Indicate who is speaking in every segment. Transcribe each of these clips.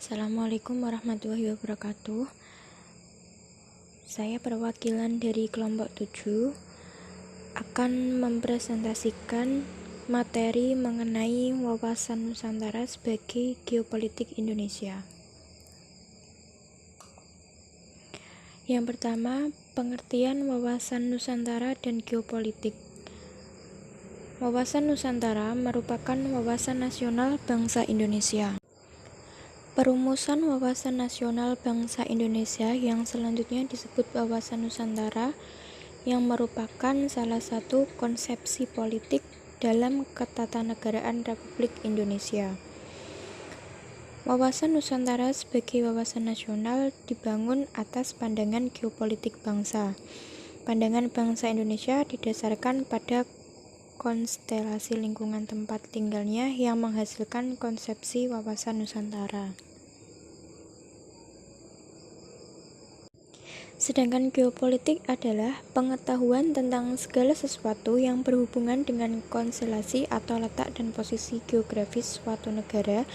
Speaker 1: Assalamualaikum warahmatullahi wabarakatuh. Saya perwakilan dari kelompok 7 akan mempresentasikan materi mengenai wawasan Nusantara sebagai geopolitik Indonesia. Yang pertama, pengertian wawasan Nusantara dan geopolitik. Wawasan Nusantara merupakan wawasan nasional bangsa Indonesia. Perumusan wawasan nasional bangsa Indonesia yang selanjutnya disebut wawasan Nusantara, yang merupakan salah satu konsepsi politik dalam ketatanegaraan Republik Indonesia. Wawasan Nusantara sebagai wawasan nasional dibangun atas pandangan geopolitik bangsa. Pandangan bangsa Indonesia didasarkan pada konstelasi lingkungan tempat tinggalnya yang menghasilkan konsepsi wawasan Nusantara. Sedangkan geopolitik adalah pengetahuan tentang segala sesuatu yang berhubungan dengan konstelasi atau letak dan posisi geografis suatu negara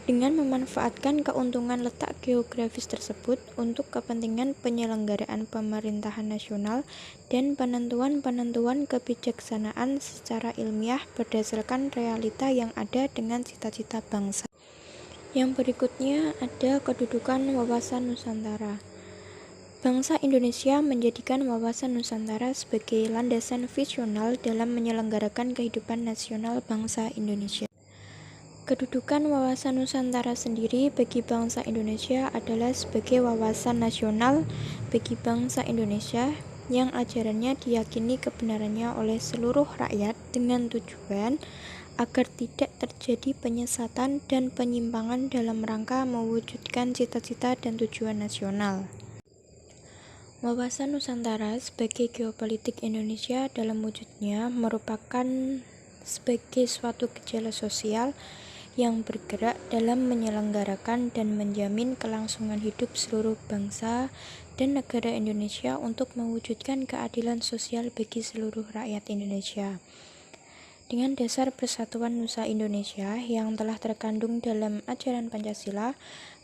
Speaker 1: dengan memanfaatkan keuntungan letak geografis tersebut untuk kepentingan penyelenggaraan pemerintahan nasional dan penentuan-penentuan kebijaksanaan secara ilmiah berdasarkan realita yang ada dengan cita-cita bangsa. Yang berikutnya ada kedudukan wawasan Nusantara. Bangsa Indonesia menjadikan wawasan Nusantara sebagai landasan visional dalam menyelenggarakan kehidupan nasional bangsa Indonesia. Kedudukan wawasan Nusantara sendiri bagi bangsa Indonesia adalah sebagai wawasan nasional bagi bangsa Indonesia yang ajarannya diyakini kebenarannya oleh seluruh rakyat dengan tujuan agar tidak terjadi penyesatan dan penyimpangan dalam rangka mewujudkan cita-cita dan tujuan nasional. Wawasan Nusantara sebagai geopolitik Indonesia dalam wujudnya merupakan sebagai suatu gejala sosial yang bergerak dalam menyelenggarakan dan menjamin kelangsungan hidup seluruh bangsa dan negara Indonesia untuk mewujudkan keadilan sosial bagi seluruh rakyat Indonesia. Dengan dasar persatuan Nusa Indonesia yang telah terkandung dalam ajaran Pancasila,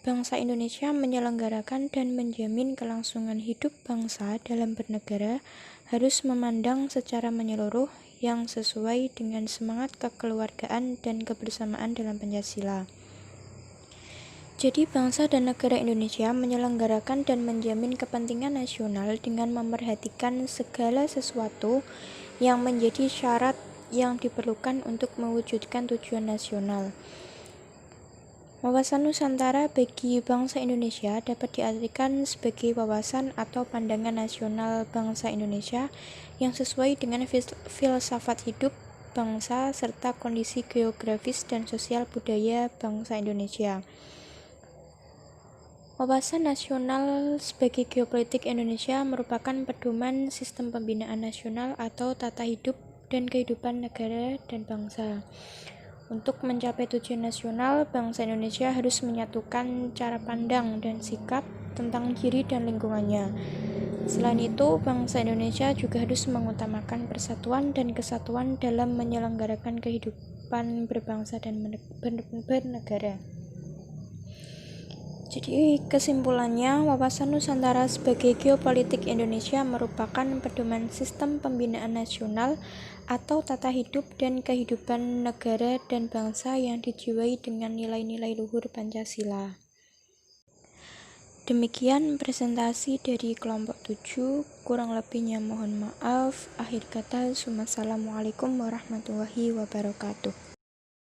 Speaker 1: bangsa Indonesia menyelenggarakan dan menjamin kelangsungan hidup bangsa dalam bernegara harus memandang secara menyeluruh yang sesuai dengan semangat kekeluargaan dan kebersamaan dalam Pancasila. Jadi bangsa dan negara Indonesia menyelenggarakan dan menjamin kepentingan nasional dengan memerhatikan segala sesuatu yang menjadi syarat yang diperlukan untuk mewujudkan tujuan nasional. Wawasan Nusantara bagi bangsa Indonesia dapat diartikan sebagai wawasan atau pandangan nasional bangsa Indonesia yang sesuai dengan filsafat hidup bangsa serta kondisi geografis dan sosial budaya bangsa Indonesia. Wawasan nasional sebagai geopolitik Indonesia merupakan pedoman sistem pembinaan nasional atau tata hidup dan kehidupan negara dan bangsa. Untuk mencapai tujuan nasional, bangsa Indonesia harus menyatukan cara pandang dan sikap tentang diri dan lingkungannya. Selain itu, bangsa Indonesia juga harus mengutamakan persatuan dan kesatuan dalam menyelenggarakan kehidupan berbangsa dan bernegara. Jadi kesimpulannya, wawasan Nusantara sebagai geopolitik Indonesia merupakan pedoman sistem pembinaan nasional atau tata hidup dan kehidupan negara dan bangsa yang dijiwai dengan nilai-nilai luhur Pancasila. Demikian presentasi dari kelompok 7, kurang lebihnya mohon maaf. Akhir kata, wassalamualaikum warahmatullahi wabarakatuh.